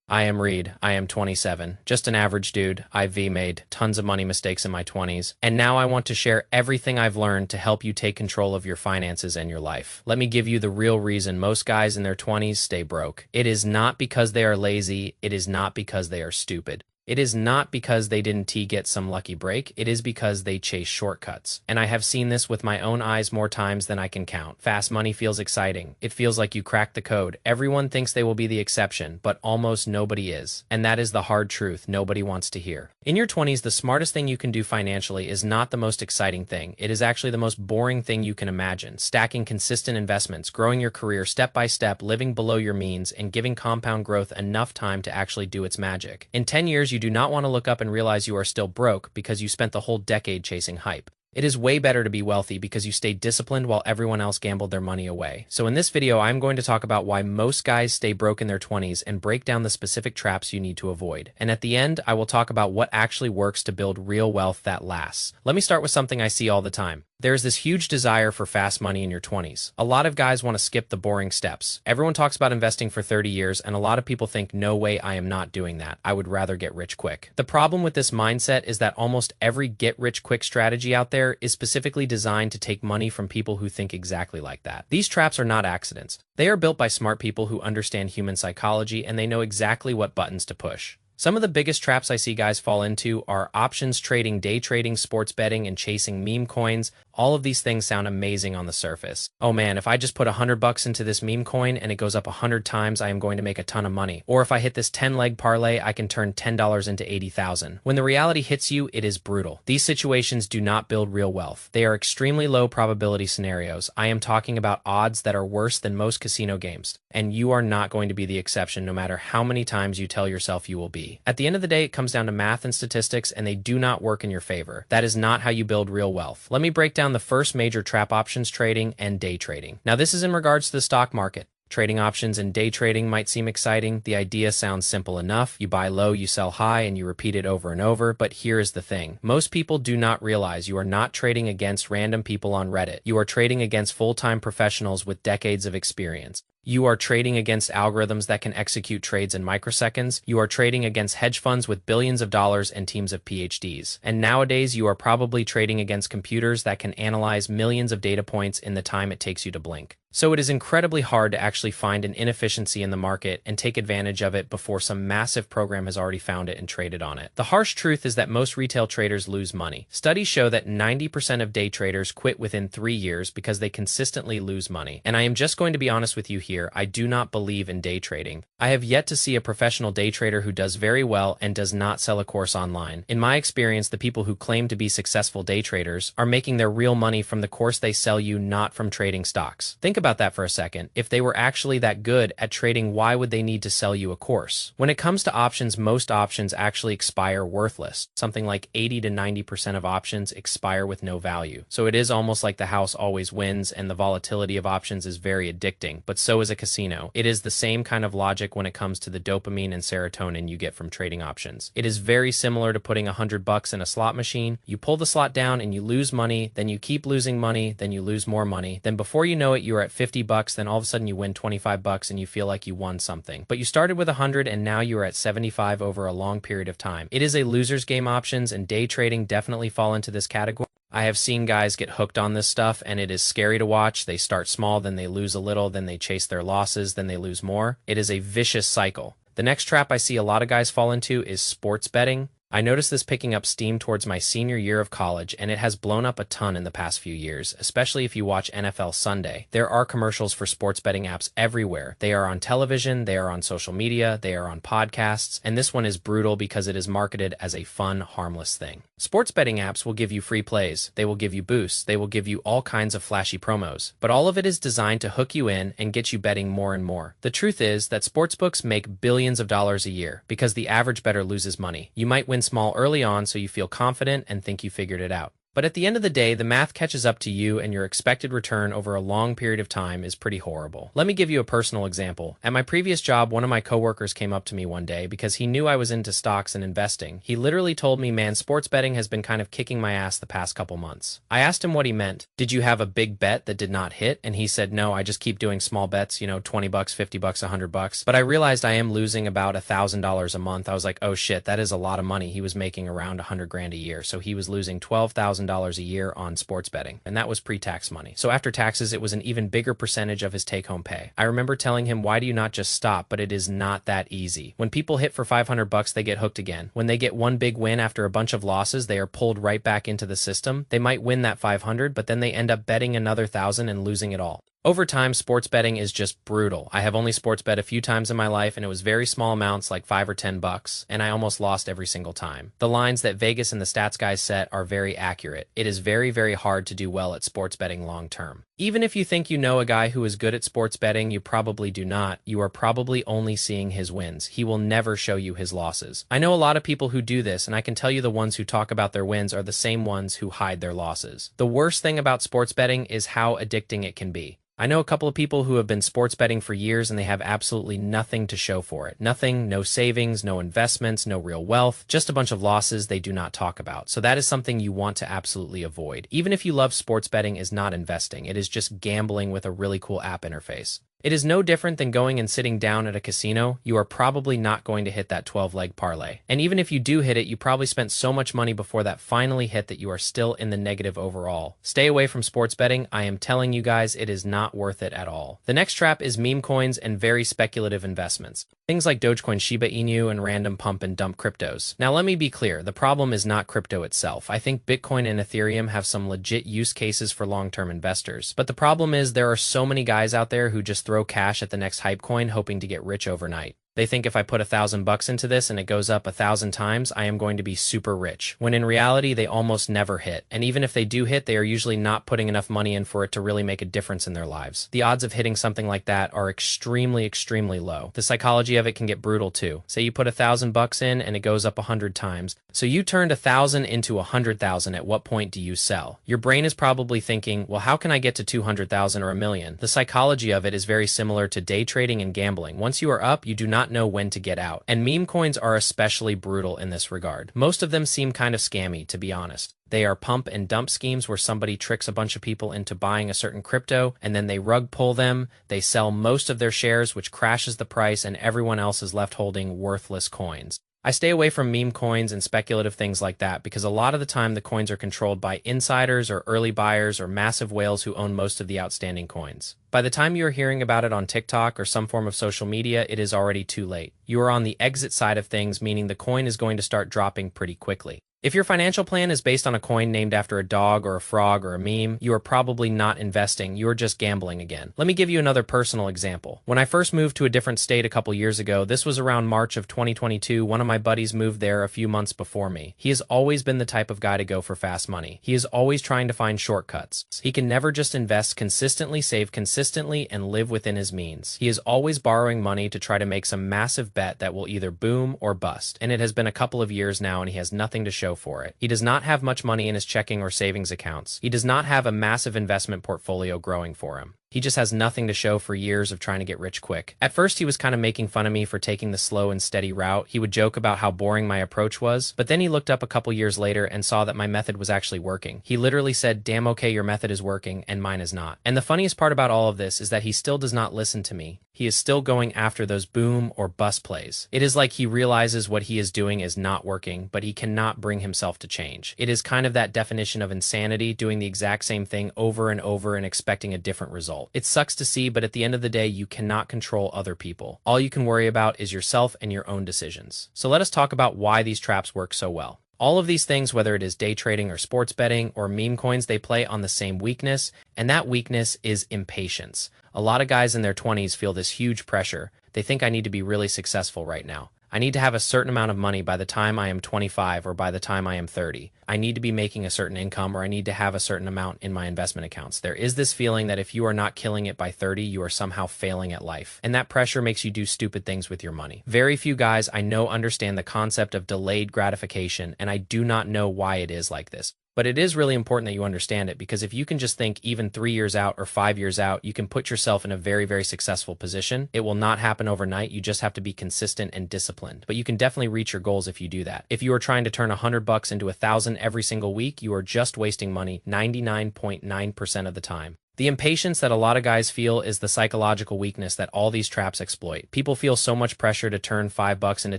I am Reed. I am 27. Just an average dude. I've made tons of money mistakes in my 20s. And now I want to share everything I've learned to help you take control of your finances and your life. Let me give you the real reason most guys in their 20s stay broke. It is not because they are lazy. It is not because they are stupid. It is not because they didn't get some lucky break. It is because they chase shortcuts. And I have seen this with my own eyes more times than I can count. Fast money feels exciting. It feels like you cracked the code. Everyone thinks they will be the exception, but almost nobody is. And that is the hard truth nobody wants to hear. In your 20s, the smartest thing you can do financially is not the most exciting thing. It is actually the most boring thing you can imagine. Stacking consistent investments, growing your career step by step, living below your means, and giving compound growth enough time to actually do its magic. In 10 years, you do not want to look up and realize you are still broke because you spent the whole decade chasing hype. It is way better to be wealthy because you stayed disciplined while everyone else gambled their money away. So in this video, I'm going to talk about why most guys stay broke in their 20s and break down the specific traps you need to avoid. And at the end, I will talk about what actually works to build real wealth that lasts. Let me start with something I see all the time. There's this huge desire for fast money in your 20s. A lot of guys want to skip the boring steps. Everyone talks about investing for 30 years, and a lot of people think, no way, I am not doing that. I would rather get rich quick. The problem with this mindset is that almost every get-rich-quick strategy out there is specifically designed to take money from people who think exactly like that. These traps are not accidents. They are built by smart people who understand human psychology, and they know exactly what buttons to push. Some of the biggest traps I see guys fall into are options trading, day trading, sports betting, and chasing meme coins. All of these things sound amazing on the surface. Oh man, if I just put $100 into this meme coin and it goes up 100 times, I am going to make a ton of money. Or if I hit this 10-leg parlay, I can turn $10 into 80,000. When the reality hits you, it is brutal. These situations do not build real wealth. They are extremely low probability scenarios. I am talking about odds that are worse than most casino games. And you are not going to be the exception no matter how many times you tell yourself you will be. At the end of the day, it comes down to math and statistics, and they do not work in your favor. That is not how you build real wealth. Let me break down the first major trap: options trading and day trading. Now, this is in regards to the stock market. Trading options and day trading might seem exciting. The idea sounds simple enough. You buy low, you sell high, and you repeat it over and over. But here is the thing. Most people do not realize you are not trading against random people on Reddit. You are trading against full-time professionals with decades of experience. You are trading against algorithms that can execute trades in microseconds. You are trading against hedge funds with billions of dollars and teams of PhDs. And nowadays, you are probably trading against computers that can analyze millions of data points in the time it takes you to blink. So it is incredibly hard to actually find an inefficiency in the market and take advantage of it before some massive program has already found it and traded on it. The harsh truth is that most retail traders lose money. Studies show that 90% of day traders quit within 3 years because they consistently lose money. And I am just going to be honest with you here, I do not believe in day trading. I have yet to see a professional day trader who does very well and does not sell a course online. In my experience, the people who claim to be successful day traders are making their real money from the course they sell you, not from trading stocks. Think about that for a second. If they were actually that good at trading, why would they need to sell you a course? When it comes to options, most options actually expire worthless. Something like 80 to 90% of options expire with no value. So it is almost like the house always wins, and the volatility of options is very addicting, but so is a casino. It is the same kind of logic when it comes to the dopamine and serotonin you get from trading options. It is very similar to putting $100 in a slot machine. You pull the slot down and you lose money, then you keep losing money, then you lose more money. Then before you know it, you are at $50, then all of a sudden you win $25 and you feel like you won something. But you started with 100 and now you are at 75 over a long period of time. It is a loser's game. Options and day trading definitely fall into this category. I have seen guys get hooked on this stuff, and it is scary to watch. They start small, then they lose a little, then they chase their losses, then they lose more. It is a vicious cycle. The next trap I see a lot of guys fall into is sports betting. I noticed this picking up steam towards my senior year of college, and it has blown up a ton in the past few years, especially if you watch NFL Sunday. There are commercials for sports betting apps everywhere. They are on television, they are on social media, they are on podcasts, and this one is brutal because it is marketed as a fun, harmless thing. Sports betting apps will give you free plays, they will give you boosts, they will give you all kinds of flashy promos, but all of it is designed to hook you in and get you betting more and more. The truth is that sportsbooks make billions of dollars a year because the average bettor loses money. You might win small early on so you feel confident and think you figured it out. But at the end of the day, the math catches up to you and your expected return over a long period of time is pretty horrible. Let me give you a personal example. At my previous job, one of my coworkers came up to me one day because he knew I was into stocks and investing. He literally told me, man, sports betting has been kind of kicking my ass the past couple months. I asked him what he meant. Did you have a big bet that did not hit? And he said, no, I just keep doing small bets, you know, 20 bucks, 50 bucks, 100 bucks. But I realized I am losing about $1,000 a month. I was like, oh shit, that is a lot of money. He was making around 100 grand a year. So he was losing $12,000 a year on sports betting, and that was pre-tax money. So after taxes, it was an even bigger percentage of his take-home pay. I remember telling him, why do you not just stop? But it is not that easy. When people hit for 500 bucks, they get hooked again. When they get one big win after a bunch of losses, they are pulled right back into the system. They might win that 500, but then they end up betting another 1,000 and losing it all. Over time, sports betting is just brutal. I have only sports bet a few times in my life, and it was very small amounts, like 5 or 10 bucks, and I almost lost every single time. The lines that Vegas and the stats guys set are very accurate. It is very, very hard to do well at sports betting long term. Even if you think you know a guy who is good at sports betting, you probably do not. You are probably only seeing his wins. He will never show you his losses. I know a lot of people who do this, and I can tell you the ones who talk about their wins are the same ones who hide their losses. The worst thing about sports betting is how addicting it can be. I know a couple of people who have been sports betting for years and they have absolutely nothing to show for it. Nothing, no savings, no investments, no real wealth, just a bunch of losses they do not talk about. So that is something you want to absolutely avoid. Even if you love sports betting, is not investing. It is just gambling with a really cool app interface. It is no different than going and sitting down at a casino. You are probably not going to hit that 12-leg parlay. And even if you do hit it, you probably spent so much money before that finally hit that you are still in the negative overall. Stay away from sports betting. I am telling you guys, it is not worth it at all. The next trap is meme coins and very speculative investments. Things like Dogecoin, Shiba Inu, and random pump and dump cryptos. Now let me be clear, the problem is not crypto itself. I think Bitcoin and Ethereum have some legit use cases for long-term investors. But the problem is there are so many guys out there who just throw cash at the next hype coin hoping to get rich overnight. They think if I put $1,000 into this and it goes up 1,000 times, I am going to be super rich. When in reality, they almost never hit. And even if they do hit, they are usually not putting enough money in for it to really make a difference in their lives. The odds of hitting something like that are extremely, extremely low. The psychology of it can get brutal too. Say you put $1,000 in and it goes up 100 times. So you turned 1,000 into 100,000. At what point do you sell? Your brain is probably thinking, well, how can I get to 200,000 or a million? The psychology of it is very similar to day trading and gambling. Once you are up, you do not know when to get out. And meme coins are especially brutal in this regard. Most of them seem kind of scammy, to be honest. They are pump and dump schemes where somebody tricks a bunch of people into buying a certain crypto and then they rug pull them, they sell most of their shares, which crashes the price, and everyone else is left holding worthless coins. I stay away from meme coins and speculative things like that because a lot of the time the coins are controlled by insiders or early buyers or massive whales who own most of the outstanding coins. By the time you are hearing about it on TikTok or some form of social media, it is already too late. You are on the exit side of things, meaning the coin is going to start dropping pretty quickly. If your financial plan is based on a coin named after a dog or a frog or a meme, you are probably not investing, you are just gambling again. Let me give you another personal example. When I first moved to a different state a couple years ago, this was around March of 2022, one of my buddies moved there a few months before me. He has always been the type of guy to go for fast money. He is always trying to find shortcuts. He can never just invest consistently, save consistently, and live within his means. He is always borrowing money to try to make some massive bet that will either boom or bust. And it has been a couple of years now and he has nothing to show for it. He does not have much money in his checking or savings accounts. He does not have a massive investment portfolio growing for him. He just has nothing to show for years of trying to get rich quick. At first, he was kind of making fun of me for taking the slow and steady route. He would joke about how boring my approach was, but then he looked up a couple years later and saw that my method was actually working. He literally said, "Damn okay, your method is working, and mine is not." And the funniest part about all of this is that he still does not listen to me. He is still going after those boom or bust plays. It is like he realizes what he is doing is not working, but he cannot bring himself to change. It is kind of that definition of insanity, doing the exact same thing over and over and expecting a different result. It sucks to see, but at the end of the day, you cannot control other people. All you can worry about is yourself and your own decisions. So let us talk about why these traps work so well. All of these things, whether it is day trading or sports betting or meme coins, they play on the same weakness, and that weakness is impatience. A lot of guys in their 20s feel this huge pressure. They think I need to be really successful right now. I need to have a certain amount of money by the time I am 25 or by the time I am 30. I need to be making a certain income or I need to have a certain amount in my investment accounts. There is this feeling that if you are not killing it by 30, you are somehow failing at life. And that pressure makes you do stupid things with your money. Very few guys I know understand the concept of delayed gratification, and I do not know why it is like this. But it is really important that you understand it, because if you can just think even 3 years out or 5 years out, you can put yourself in a very, very successful position. It will not happen overnight. You just have to be consistent and disciplined. But you can definitely reach your goals if you do that. If you are trying to turn $100 into 1,000 every single week, you are just wasting money 99.9% of the time. The impatience that a lot of guys feel is the psychological weakness that all these traps exploit. People feel so much pressure to turn $5 into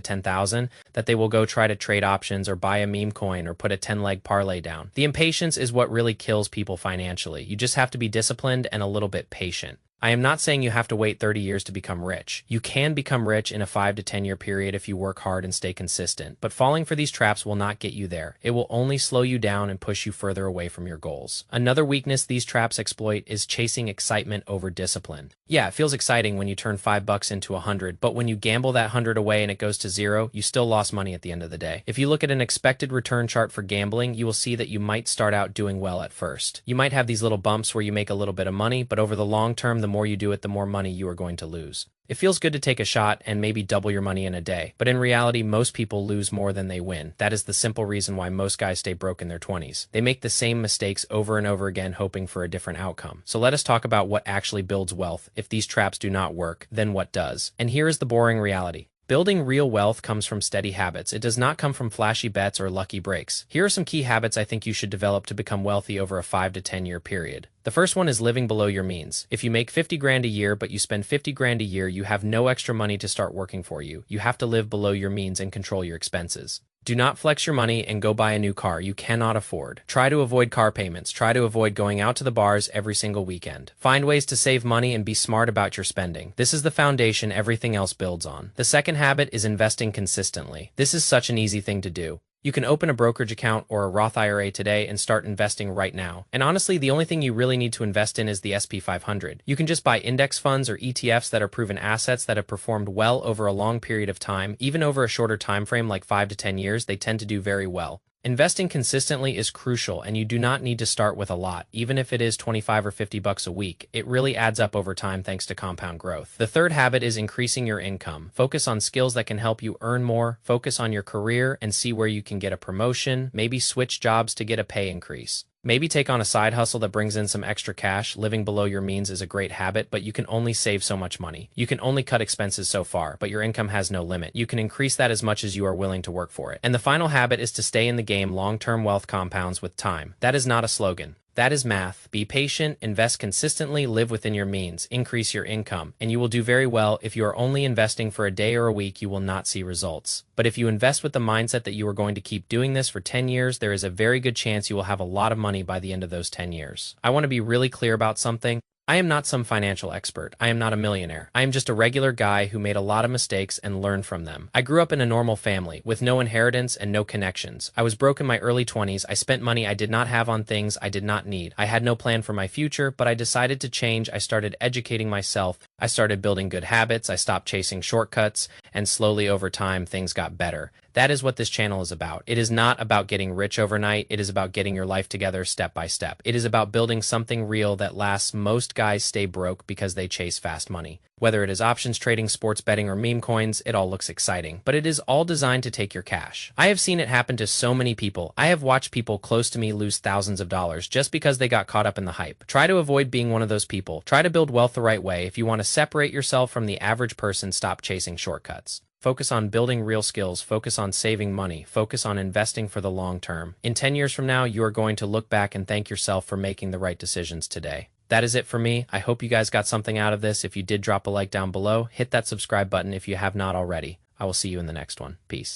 10,000 that they will go try to trade options or buy a meme coin or put a 10-leg parlay down. The impatience is what really kills people financially. You just have to be disciplined and a little bit patient. I am not saying you have to wait 30 years to become rich. You can become rich in a 5 to 10 year period if you work hard and stay consistent, but falling for these traps will not get you there. It will only slow you down and push you further away from your goals. Another weakness these traps exploit is chasing excitement over discipline. Yeah, it feels exciting when you turn $5 into 100, but when you gamble that 100 away and it goes to zero, you still lost money at the end of the day. If you look at an expected return chart for gambling, you will see that you might start out doing well at first. You might have these little bumps where you make a little bit of money, but over the long term, the more you do it, the more money you are going to lose. It feels good to take a shot and maybe double your money in a day, but in reality, most people lose more than they win. That is the simple reason why most guys stay broke in their 20s. They make the same mistakes over and over again, hoping for a different outcome. So let us talk about what actually builds wealth. If these traps do not work, then what does? And here is the boring reality. Building real wealth comes from steady habits. It does not come from flashy bets or lucky breaks. Here are some key habits I think you should develop to become wealthy over a 5 to 10 year period. The first one is living below your means. If you make 50 grand a year, but you spend 50 grand a year, you have no extra money to start working for you. You have to live below your means and control your expenses. Do not flex your money and go buy a new car you cannot afford. Try to avoid car payments. Try to avoid going out to the bars every single weekend. Find ways to save money and be smart about your spending. This is the foundation everything else builds on. The second habit is investing consistently. This is such an easy thing to do. You can open a brokerage account or a Roth IRA today and start investing right now. And honestly, the only thing you really need to invest in is the SP 500. You can just buy index funds or ETFs that are proven assets that have performed well over a long period of time. Even over a shorter time frame like 5 to 10 years, they tend to do very well. Investing consistently is crucial, and you do not need to start with a lot. Even if it is 25 or 50 bucks a week, it really adds up over time thanks to compound growth. The third habit is increasing your income. Focus on skills that can help you earn more. Focus on your career and see where you can get a promotion. Maybe switch jobs to get a pay increase. Maybe take on a side hustle that brings in some extra cash. Living below your means is a great habit, but you can only save so much money. You can only cut expenses so far, but your income has no limit. You can increase that as much as you are willing to work for it. And the final habit is to stay in the game. Long-term wealth compounds with time. That is not a slogan. That is math. Be patient, invest consistently, live within your means, increase your income, and you will do very well. If you are only investing for a day or a week, you will not see results. But if you invest with the mindset that you are going to keep doing this for 10 years, there is a very good chance you will have a lot of money by the end of those 10 years. I want to be really clear about something. I am not some financial expert. I am not a millionaire. I am just a regular guy who made a lot of mistakes and learned from them. I grew up in a normal family with no inheritance and no connections. I was broke in my early 20s. I spent money I did not have on things I did not need. I had no plan for my future, but I decided to change. I started educating myself. I started building good habits. I stopped chasing shortcuts, and slowly over time, things got better. That is what this channel is about. It is not about getting rich overnight. It is about getting your life together step by step. It is about building something real that lasts. Most guys stay broke because they chase fast money. Whether it is options trading, sports betting, or meme coins, it all looks exciting, but it is all designed to take your cash. I have seen it happen to so many people. I have watched people close to me lose thousands of dollars just because they got caught up in the hype. Try to avoid being one of those people. Try to build wealth the right way. If you want to separate yourself from the average person, stop chasing shortcuts. Focus on building real skills. Focus on saving money. Focus on investing for the long term. In 10 years from now, you are going to look back and thank yourself for making the right decisions today. That is it for me. I hope you guys got something out of this. If you did, drop a like down below. Hit that subscribe button if you have not already. I will see you in the next one. Peace.